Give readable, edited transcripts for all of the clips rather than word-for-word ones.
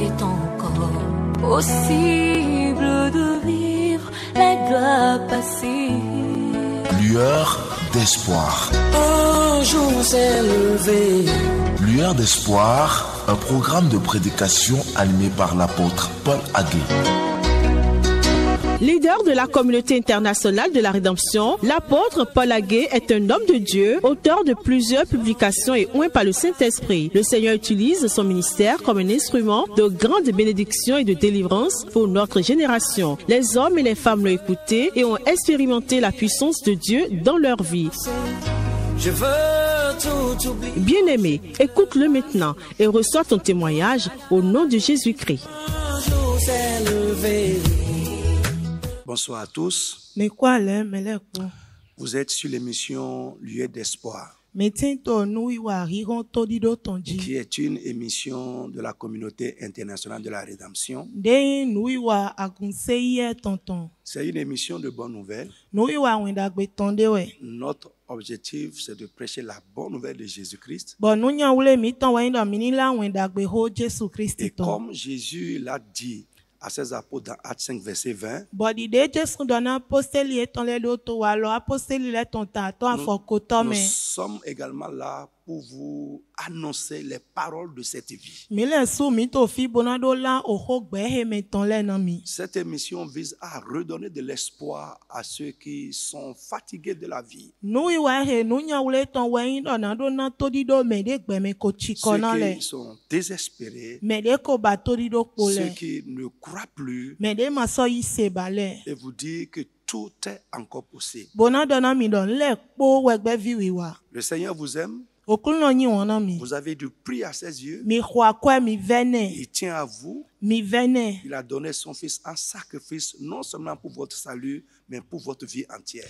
est encore possible de vivre les doigts passés. Lueur d'espoir. Un jour s'est levé. Lueur d'espoir, un programme de prédication animé par l'apôtre Paul Hagué. Leader de la communauté internationale de la rédemption, l'apôtre Paul Hagué est un homme de Dieu, auteur de plusieurs publications et oint par le Saint-Esprit. Le Seigneur utilise son ministère comme un instrument de grande bénédiction et de délivrance pour notre génération. Les hommes et les femmes l'ont écouté et ont expérimenté la puissance de Dieu dans leur vie. Je veux tout oublier. Bien-aimé, écoute-le maintenant et reçois ton témoignage au nom de Jésus-Christ. Un jour s'est levé. Bonsoir à tous. Vous êtes sur l'émission Lueur d'espoir, qui est une émission de la communauté internationale de la rédemption. C'est une émission de bonnes nouvelles. Notre objectif, c'est de prêcher la bonne nouvelle de Jésus-Christ. Et comme Jésus l'a dit à ses apôtres dans Actes 5, verset 20, nous sommes également là pour vous annoncer les paroles de cette vie. Cette émission vise à redonner de l'espoir à ceux qui sont fatigués de la vie, ceux qui sont désespérés, ceux qui ne croient plus, et vous dire que tout est encore possible. Le Seigneur vous aime. Vous avez du prix à ses yeux. Il tient à vous. Il a donné son Fils en sacrifice, non seulement pour votre salut, mais pour votre vie entière.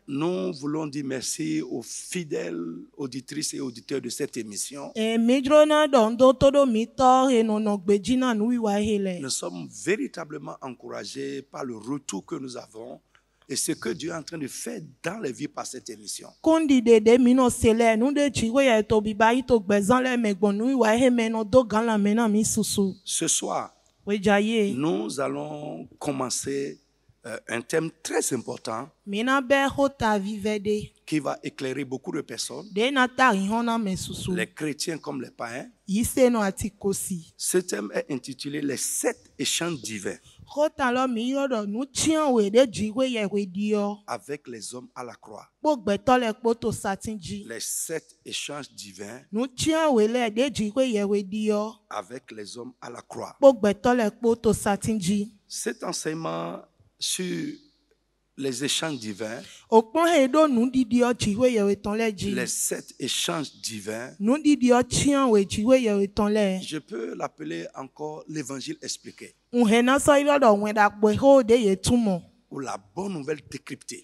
Nous voulons dire merci aux fidèles auditrices et auditeurs de cette émission. Nous sommes véritablement encouragés par le retour que nous avons et ce que Dieu est en train de faire dans les vies par cette émission. Ce soir, nous allons commencer un thème très important qui va éclairer beaucoup de personnes, les chrétiens comme les païens. Ce thème est intitulé « Les 7 échanges divins » avec les hommes à la croix. Les 7 échanges divins avec les hommes à la croix. Cet enseignement sur les échanges divins, les 7 échanges divins, je peux l'appeler encore l'évangile expliqué, ou la bonne nouvelle décryptée.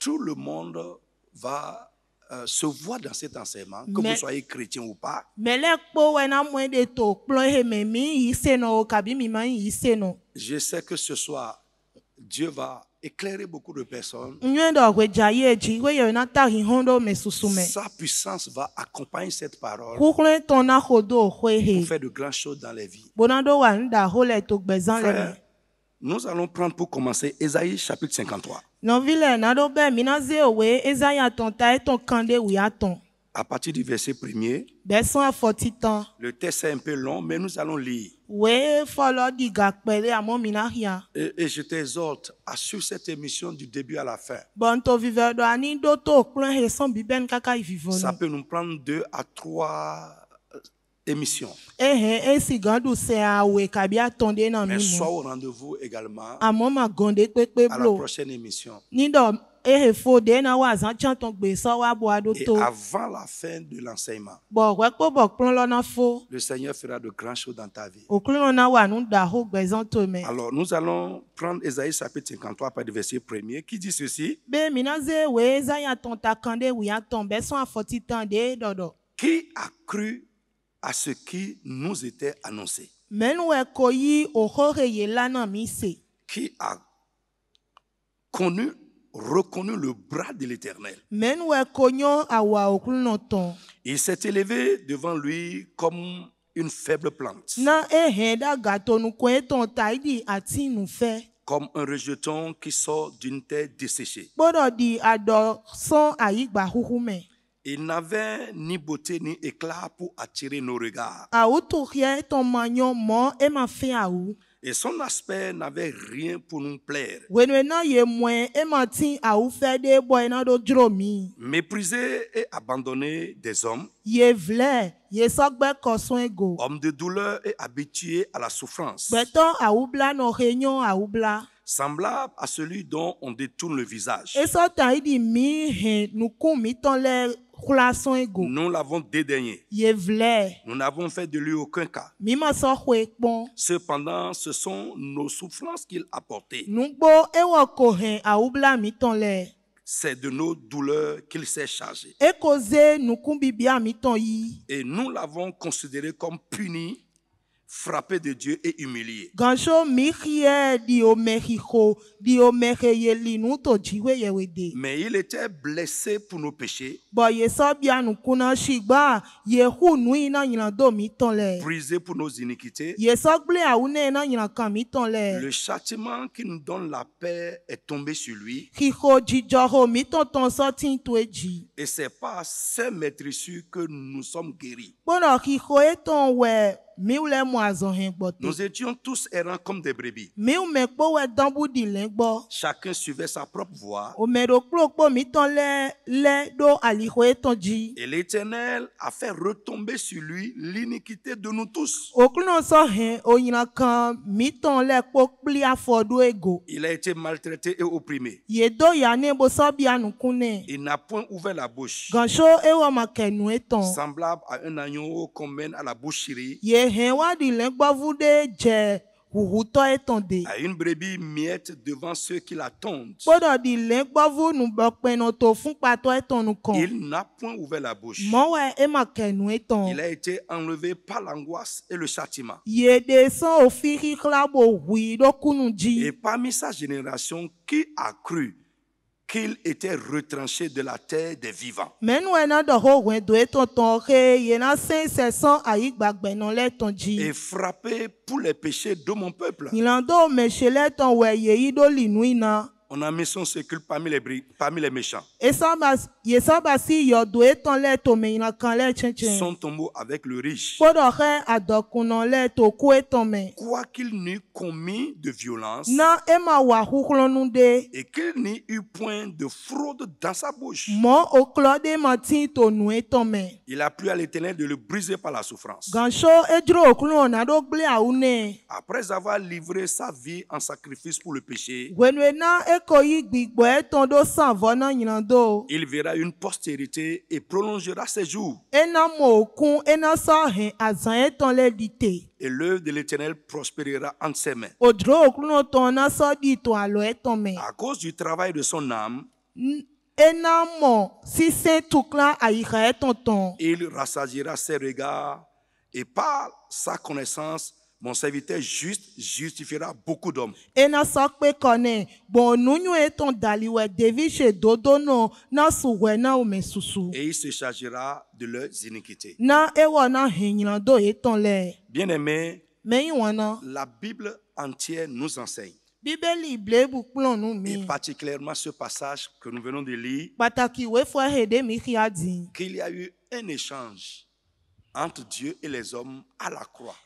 Tout le monde va se voir dans cet enseignement, que vous soyez chrétien ou pas. Je sais que ce soir, Dieu va éclairer beaucoup de personnes. Sa puissance va accompagner cette parole pour faire de grandes choses dans les vies. Frère, nous allons prendre pour commencer Ésaïe chapitre 53. À partir du verset 1er, le texte est un peu long, mais nous allons lire. Et je t'exhorte à suivre cette émission du début à la fin. Ça peut nous prendre 2 à 3 émissions. Mais sois au rendez-vous également à la prochaine émission. Et avant la fin de l'enseignement, le Seigneur fera de grandes choses dans ta vie. Alors, nous allons prendre Ésaïe chapitre 53 par le verset 1er qui dit ceci. Qui a cru à ce qui nous était annoncé? Qui a connu reconnu le bras de l'Éternel. Il s'est élevé devant lui comme une faible plante, comme un rejeton qui sort d'une terre desséchée. Il n'avait ni beauté ni éclat pour attirer nos regards. Et son aspect n'avait rien pour nous plaire. Méprisé et abandonné des hommes, homme de douleur et habitué à la souffrance, semblable à celui dont on détourne le visage. Nous l'avons dédaigné. Nous n'avons fait de lui aucun cas. Cependant, ce sont nos souffrances qu'il a portées. C'est de nos douleurs qu'il s'est chargé. Et nous l'avons considéré comme puni, frappé de Dieu et humilié. Mais il était blessé pour nos péchés, brisé pour nos iniquités. Le châtiment qui nous donne la paix est tombé sur lui. Et c'est par ses maîtrisures que nous sommes guéris. Nous étions tous errants comme des brebis. Chacun suivait sa propre voie. Et l'Éternel a fait retomber sur lui l'iniquité de nous tous. Il a été maltraité et opprimé. Il n'a point ouvert la bouche. Semblable à un agneau qu'on mène à la boucherie, à une brebis muette devant ceux qui l'attendent. Il n'a point ouvert la bouche. Il a été enlevé par l'angoisse et le châtiment. Et parmi sa génération, qui a cru qu'il était retranché de la terre des vivants? Et frappé pour les péchés de mon peuple. On a mis son sépulcre parmi les méchants. Son tombeau avec le riche. Quoi qu'il n'eût commis de violence et qu'il n'y eût point de fraude dans sa bouche, il a plu à l'Éternel de le briser par la souffrance. Après avoir livré sa vie en sacrifice pour le péché, il verra une postérité et prolongera ses jours. Et l'œuvre de l'Éternel prospérera entre ses mains. À cause du travail de son âme, il rassagira ses regards et par sa connaissance, mon serviteur juste justifiera beaucoup d'hommes. Et il se chargera de leurs iniquités. Bien-aimés, la Bible entière nous enseigne, et particulièrement ce passage que nous venons de lire, qu'il y a eu un échange entre Dieu et les hommes à la croix.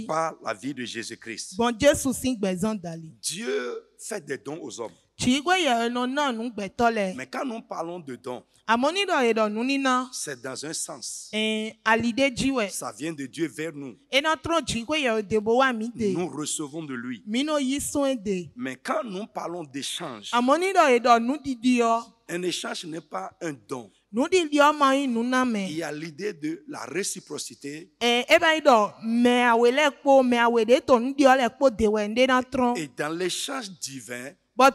Par la vie de Jésus-Christ. Dieu fait des dons aux hommes. Mais quand nous parlons de dons, c'est dans un sens. Ça vient de Dieu vers nous. Nous recevons de lui. Mais quand nous parlons d'échange, un échange n'est pas un don. Il y a l'idée de la réciprocité. Et dans l'échange divin, il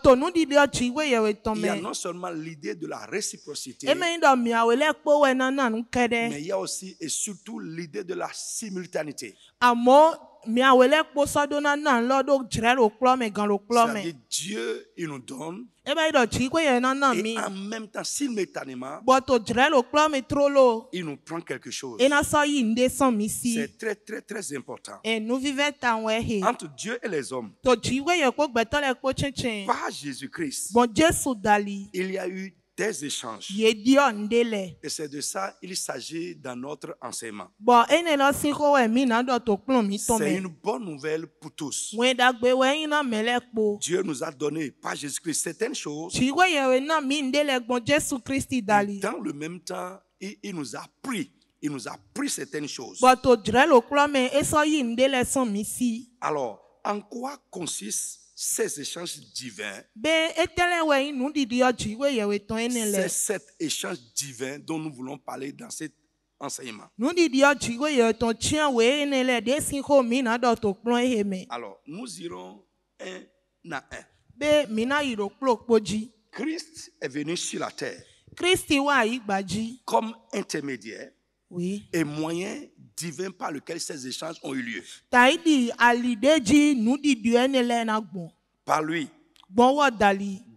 y a non seulement l'idée de la réciprocité, mais il y a aussi et surtout l'idée de la simultanéité. C'est-à-dire Dieu, il nous donne. Et en même temps, simultanément, il nous prend quelque chose. C'est très, très, très important. Entre Dieu et les hommes, par Jésus-Christ, il y a eu des échanges. Et c'est de ça il s'agit dans notre enseignement. C'est une bonne nouvelle pour tous. Dieu nous a donné par Jésus-Christ certaines choses. Et dans le même temps, il nous a pris. Il nous a pris certaines choses. Alors, en quoi consiste ces échanges divins? C'est cet échange divin dont nous voulons parler dans cet enseignement. Alors, nous irons un à un. Christ est venu sur la terre comme intermédiaire et moyen divin par lequel ces échanges ont eu lieu. Par lui,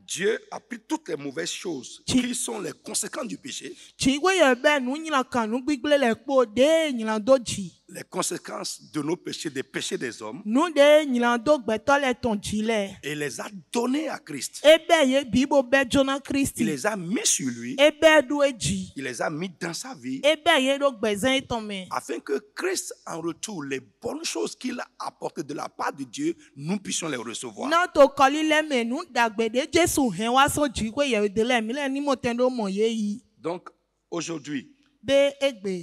Dieu a pris toutes les mauvaises choses qui sont les conséquences du péché, les conséquences de nos péchés, des péchés des hommes, et les a donnés à Christ. Il les a mis sur lui, il les a mis dans sa vie, afin que Christ, en retour, les bonnes choses qu'il a apportées de la part de Dieu, nous puissions les recevoir. Donc, aujourd'hui,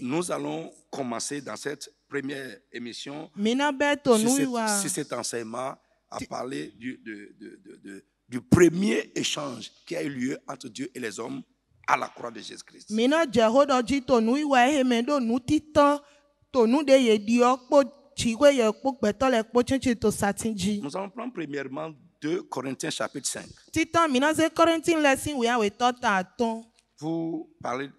nous allons commencer dans cette première émission sur cet enseignement à parler du premier échange qui a eu lieu entre Dieu et les hommes à la croix de Jésus-Christ. Nous allons prendre premièrement 2 Corinthiens chapitre 5 pour parler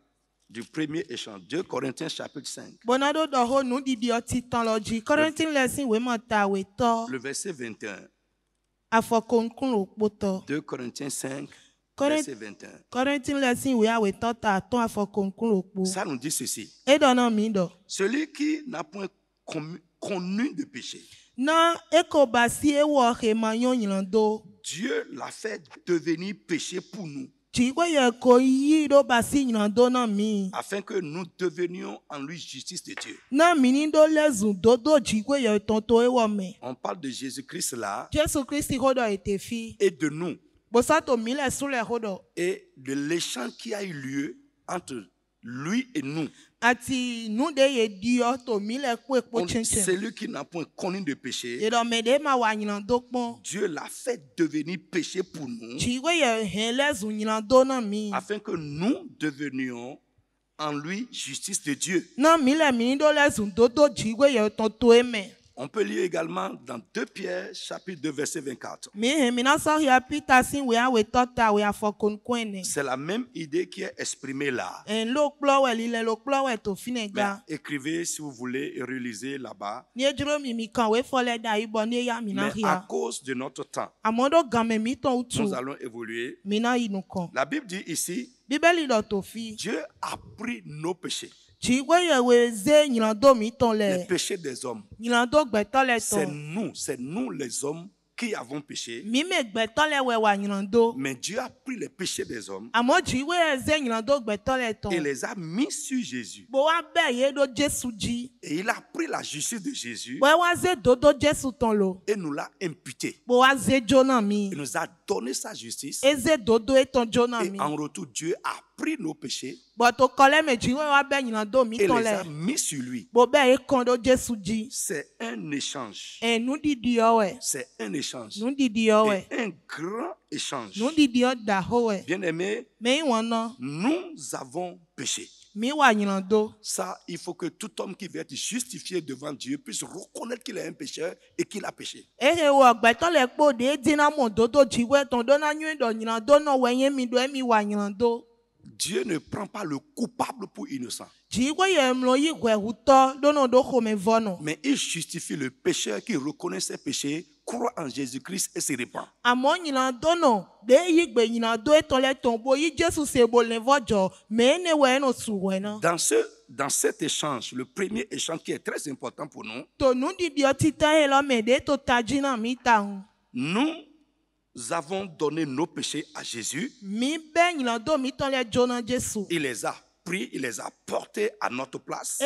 du premier échange. 2 Corinthiens chapitre 5. Le verset 21. 2 Corinthiens 5, verset 21. Ça nous dit ceci. Celui qui n'a point connu de péché, Dieu l'a fait devenir péché pour nous, afin que nous devenions en lui justice de Dieu. On parle de Jésus-Christ là et de nous et de l'échange qui a eu lieu entre lui et nous. Celui qui n'a point connu de péché, Dieu l'a fait devenir péché pour nous, afin que nous devenions en lui justice de Dieu. On peut lire également dans 2 Pierre chapitre 2 verset 24. C'est la même idée qui est exprimée là. Mais écrivez si vous voulez et relisez là-bas. Mais à cause de notre temps, nous allons évoluer. La Bible dit ici, Dieu a pris nos péchés. Les péchés des hommes. C'est nous les hommes qui avons péché. Mais Dieu a pris les péchés des hommes et les a mis sur Jésus. Et il a pris la justice de Jésus et nous l'a imputé. Il nous a donné sa justice. Et en retour, Dieu a pris nos péchés et les a mis sur lui. C'est un échange. C'est un échange. Et un grand échange. Bien aimé, nous avons péché. Ça, il faut que tout homme qui veut être justifié devant Dieu puisse reconnaître qu'il est un pécheur et qu'il a péché. Dieu ne prend pas le coupable pour innocent. Mais il justifie le pécheur qui reconnaît ses péchés, croit en Jésus-Christ et se répand. Dans cet échange, le premier échange qui est très important pour nous, nous avons donné nos péchés à Jésus. Il les a pris, il les a portés à notre place.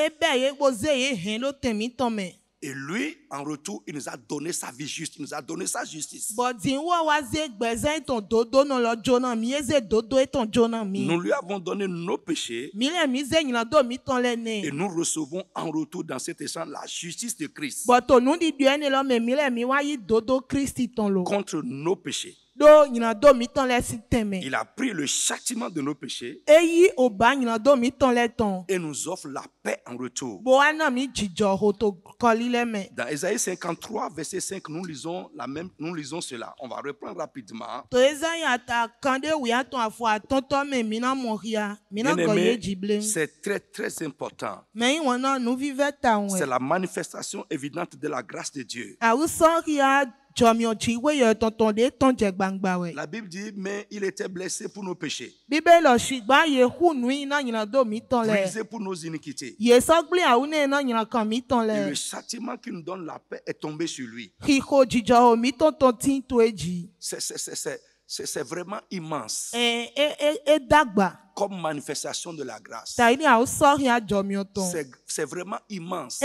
Et lui, en retour, il nous a donné sa vie juste, il nous a donné sa justice. Nous lui avons donné nos péchés et nous recevons en retour dans cet échange la justice de Christ contre nos péchés. Il a pris le châtiment de nos péchés et nous offre la paix en retour. Dans Ésaïe 53, verset 5, nous lisons cela. On va reprendre rapidement. C'est très très important. C'est la manifestation évidente de la grâce de Dieu. La Bible dit, mais il était blessé pour nos péchés, brisé pour nos iniquités. Et le châtiment qui nous donne la paix est tombé sur lui. C'est vraiment immense comme manifestation de la grâce. C'est vraiment immense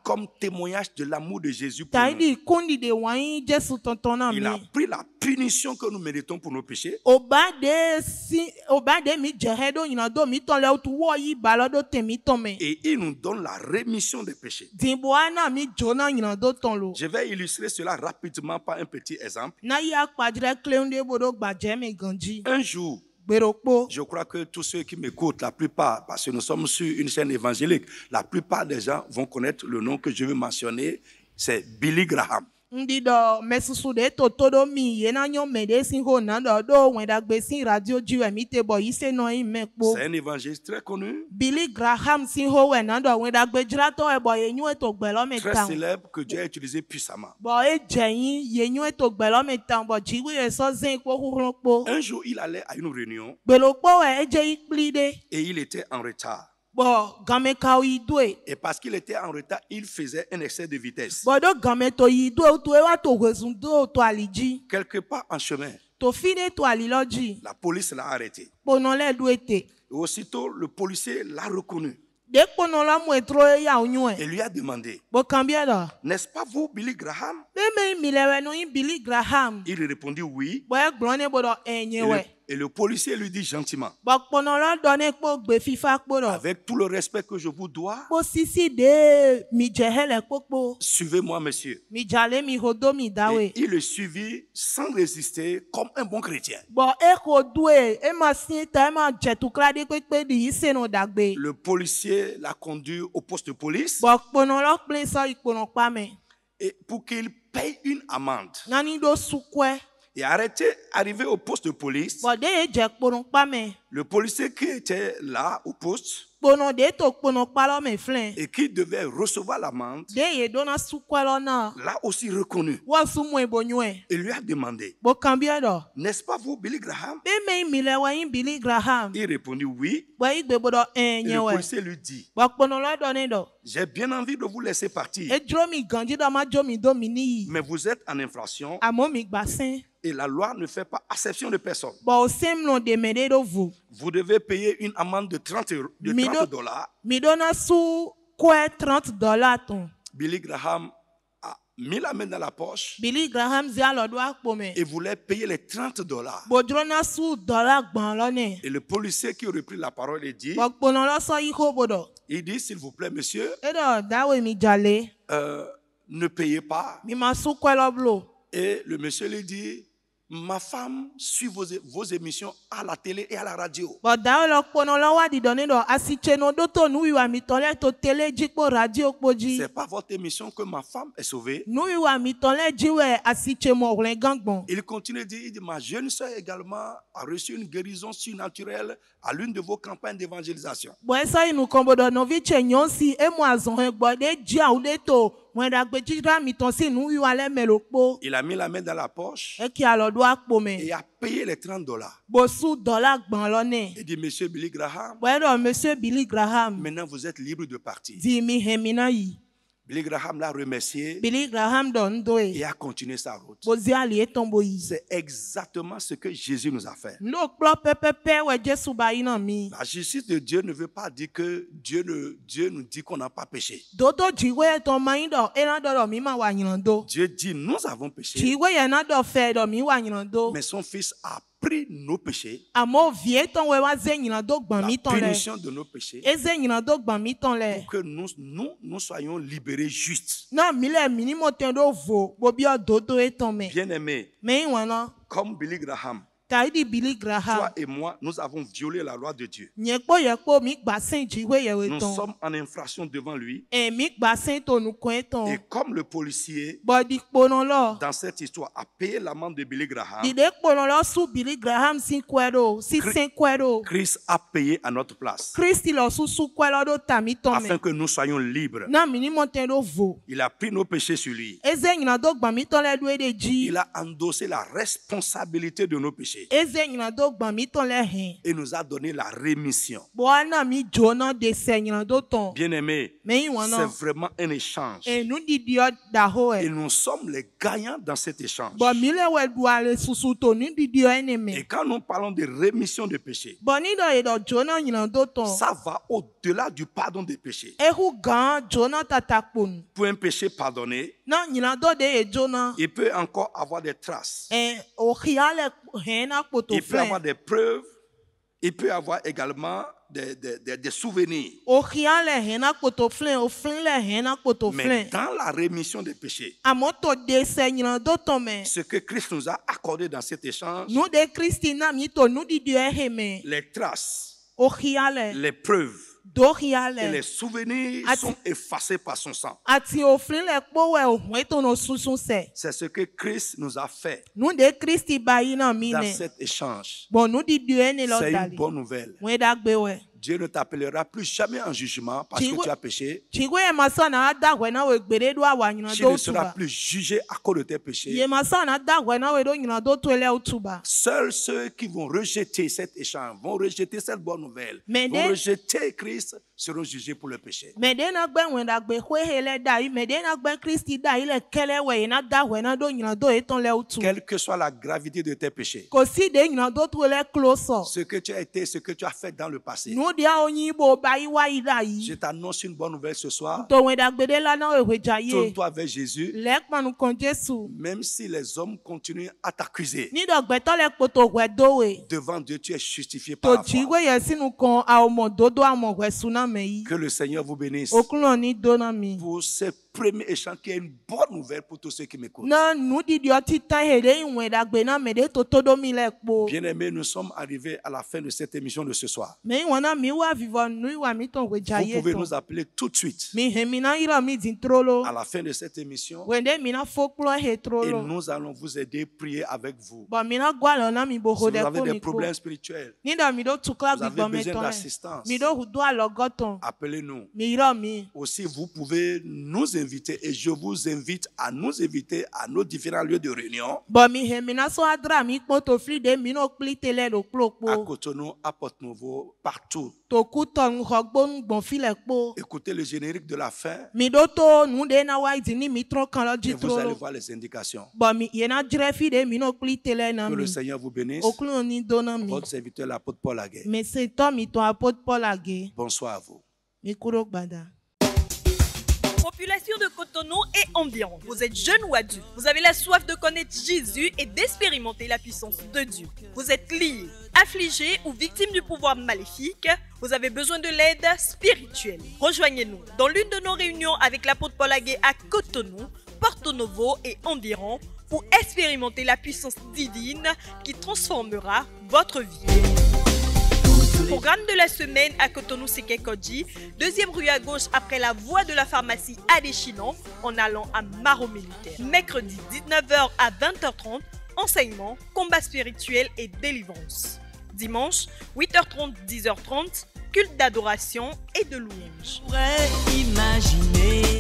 comme témoignage de l'amour de Jésus pour nous. Il a pris la punition que nous méritons pour nos péchés et il nous donne la rémission des péchés. Je vais illustrer cela rapidement par un petit exemple. Un jour, je crois que tous ceux qui m'écoutent, la plupart, parce que nous sommes sur une chaîne évangélique, la plupart des gens vont connaître le nom que je veux mentionner, c'est Billy Graham. C'est un évangéliste très connu, très célèbre, que Dieu a utilisé puissamment. Un jour, il allait à une réunion et il était en retard. Et parce qu'il était en retard, il faisait un excès de vitesse. Quelque part en chemin, la police l'a arrêté. Et aussitôt, le policier l'a reconnu. Et lui a demandé, n'est-ce pas vous, Billy Graham? Il répondit oui. Et le policier lui dit gentiment, avec tout le respect que je vous dois, suivez-moi, monsieur. Et il le suivit sans résister comme un bon chrétien. Le policier l'a conduit au poste de police et pour qu'il paye une amende. Et arrivé au poste de police, le policier qui était là au poste et qui devait recevoir l'amende l'a aussi reconnu et lui a demandé, n'est-ce pas vous, Billy Graham? Il répondit oui. Et le policier lui dit, j'ai bien envie de vous laisser partir, mais vous êtes en infraction et la loi ne fait pas acception de personne. Vous devez payer une amende de $30. Billy Graham a mis la main dans la poche et voulait payer les $30. Et le policier qui aurait pris la parole dit, s'il vous plaît, monsieur, ne payez pas. Et le monsieur lui dit, Ma femme suit vos émissions à la télé et à la radio. C'est par votre émission que ma femme est sauvée. Il continue de dire, ma jeune soeur également a reçu une guérison surnaturelle à l'une de vos campagnes d'évangélisation. Il a mis la main dans la poche et a payé les $30. Il dit, Monsieur Billy Graham, maintenant vous êtes libre de partir. Billy Graham l'a remercié et a continué sa route. C'est exactement ce que Jésus nous a fait. La justice de Dieu ne veut pas dire que Dieu nous dit qu'on n'a pas péché. Dieu dit nous avons péché, mais son Fils a pris nos péchés, la punition de nos péchés, pour que nous soyons libérés justes. Bien-aimés, comme Billy Graham, toi et moi, nous avons violé la loi de Dieu. Nous sommes en infraction devant lui. Et comme le policier, dans cette histoire, a payé l'amende de Billy Graham, Christ a payé à notre place, afin que nous soyons libres. Il a pris nos péchés sur lui. Il a endossé la responsabilité de nos péchés et nous a donné la rémission. Bien-aimés, c'est vraiment un échange. Et nous sommes les gagnants dans cet échange. Et quand nous parlons de rémission de péchés, ça va au-delà du pardon des péchés. Pour un péché pardonné, il peut encore avoir des traces. Il peut avoir des preuves. Il peut avoir également des souvenirs. Mais dans la rémission des péchés, ce que Christ nous a accordé dans cet échange, les traces, les preuves et les souvenirs sont effacés par son sang. C'est ce que Christ nous a fait dans cet échange. C'est une bonne nouvelle. Dieu ne t'appellera plus jamais en jugement parce que tu as péché. Tu ne seras plus jugé à cause de tes péchés. Seuls ceux qui vont rejeter cet échange, vont rejeter cette bonne nouvelle, vont rejeter Christ, seront jugés pour le péché. Quelle que soit la gravité de tes péchés, ce que tu as été, ce que tu as fait dans le passé, je t'annonce une bonne nouvelle ce soir. Tourne-toi vers Jésus. Même si les hommes continuent à t'accuser, devant Dieu tu es justifié par la foi. Que le Seigneur vous bénisse pour ce premier échange qui est une bonne nouvelle pour tous ceux qui m'écoutent. Bien-aimés, nous sommes arrivés à la fin de cette émission de ce soir. Vous pouvez nous appeler tout de suite à la fin de cette émission et nous allons vous aider à prier avec vous. Si vous avez des problèmes spirituels, vous avez besoin d'assistance, appelez-nous. Aussi, vous pouvez nous inviter et je vous invite à nous inviter à nos différents lieux de réunion. À Cotonou, à Porto-Novo, partout. Écoutez le générique de la fin et vous allez voir les indications. Que le Seigneur vous bénisse. Votre serviteur, l'apôtre Paul Aguet. Bonsoir à vous. Population de Cotonou et environ. Vous êtes jeune ou adulte. Vous avez la soif de connaître Jésus et d'expérimenter la puissance de Dieu. Vous êtes lié, affligé ou victime du pouvoir maléfique. Vous avez besoin de l'aide spirituelle. Rejoignez-nous dans l'une de nos réunions avec l'apôtre Paul Aguet à Cotonou, Porto Novo et environ pour expérimenter la puissance divine qui transformera votre vie. Programme de la semaine à Cotonou-Sekekodji, 2e rue à gauche après la voie de la pharmacie Adéchinan en allant à Maro Militaire. Mercredi 19h à 20h30, enseignement, combat spirituel et délivrance. Dimanche 8h30, 10h30, culte d'adoration et de louange.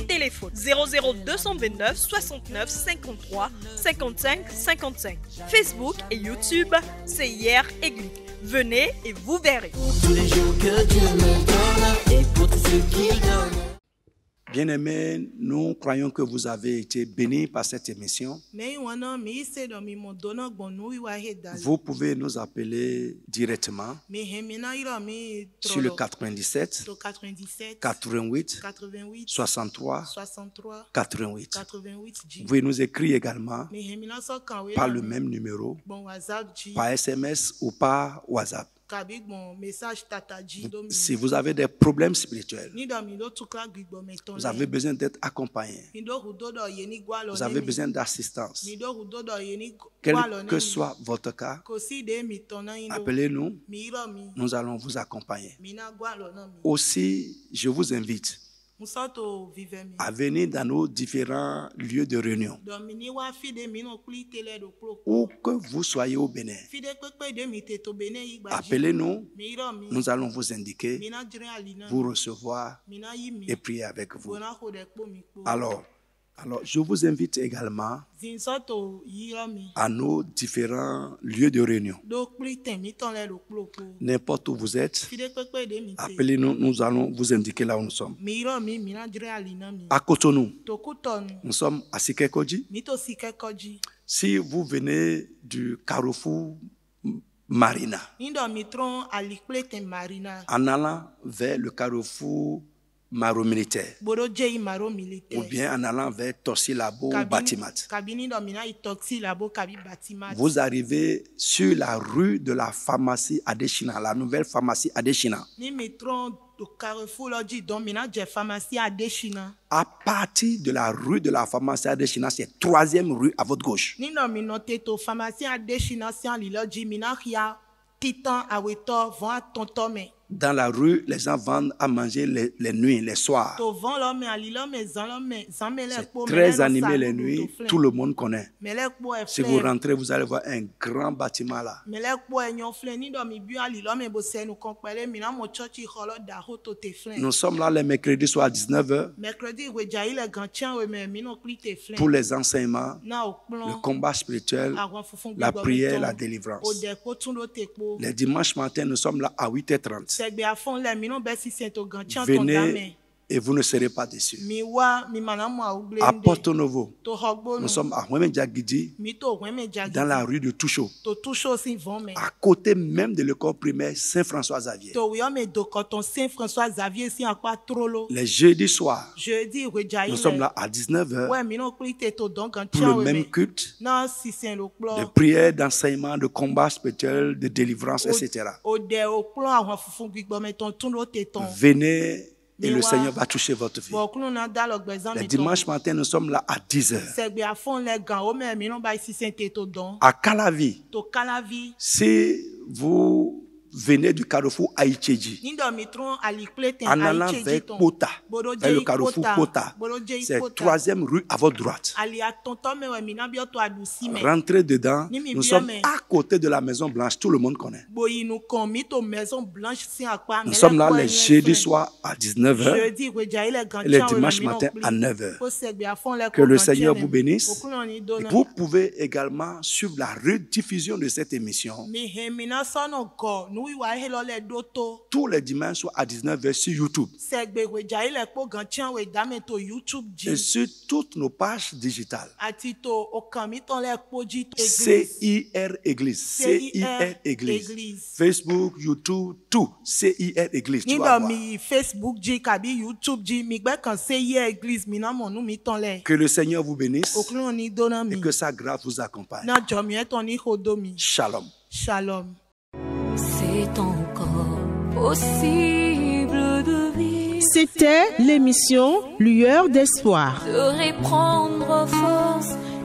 Téléphone 00229 69 53 55 55. Facebook et YouTube, CIR Église. Venez et vous verrez. Tous les jours que Dieu me donne et pour tout ce qu'il donne. Bien-aimés, nous croyons que vous avez été bénis par cette émission. Vous pouvez nous appeler directement sur le 97 88 63 88. Vous pouvez nous écrire également par le même numéro, par SMS ou par WhatsApp. Si vous avez des problèmes spirituels, vous avez besoin d'être accompagné, vous avez besoin d'assistance, quel que soit votre cas, appelez-nous, nous allons vous accompagner. Aussi, je vous invite à venir dans nos différents lieux de réunion. Où que vous soyez au Bénin, appelez-nous, nous allons vous indiquer, vous recevoir et prier avec vous. Alors, je vous invite également à nos différents lieux de réunion. N'importe où vous êtes, appelez-nous, nous allons vous indiquer là où nous sommes. À Cotonou, nous sommes à Sekekodji. Si vous venez du Carrefour Marina, en allant vers le Carrefour Maro Militaire, ou bien en allant vers Tossi Labo ou Batimat, vous arrivez sur la rue de la pharmacie Adéchinan, la nouvelle pharmacie Adéchinan. À partir de la rue de la pharmacie Adéchinan, c'est 3e rue à votre gauche. Dans la rue, les gens vendent à manger les nuits, les soirs. C'est très animé les nuits, tout le monde connaît. Si vous rentrez, vous allez voir un grand bâtiment là. Nous sommes là les mercredis soirs à 19h pour les enseignements, le combat spirituel, la prière, la délivrance. Les dimanches matins, nous sommes là à 8h30. Venez et vous ne serez pas déçus. À Porto Novo, nous sommes à Ouemedjagidi, dans la rue de Toucho, à côté même de l'école primaire Saint-François-Xavier. Les jeudis soirs, nous sommes là à 19h pour le même culte de prière, d'enseignement, de combat spirituel, de délivrance, etc. Venez et le Seigneur va toucher votre vie. Les dimanches matin, nous sommes là à 10h. À Calavi, si vous venez du carrefour Aïtchéji, en allant vers Kota, vers le carrefour Kota, c'est 3e rue à votre droite. Rentrez dedans, nous sommes à côté de la Maison Blanche, tout le monde connaît. Nous sommes là les jeudis soirs à 19h et les dimanches matins à 9h. Que le Seigneur vous bénisse. Et vous pouvez également suivre la rediffusion de cette émission tous les dimanches à 19h sur YouTube et sur toutes nos pages digitales. CIR Église, CIR Église, Facebook, YouTube, tout, CIR Église. Tu vas voir. Que le Seigneur vous bénisse et que sa grâce vous accompagne. Shalom. Shalom. C'est encore possible de vivre. C'était l'émission Lueur d'espoir. De reprendre force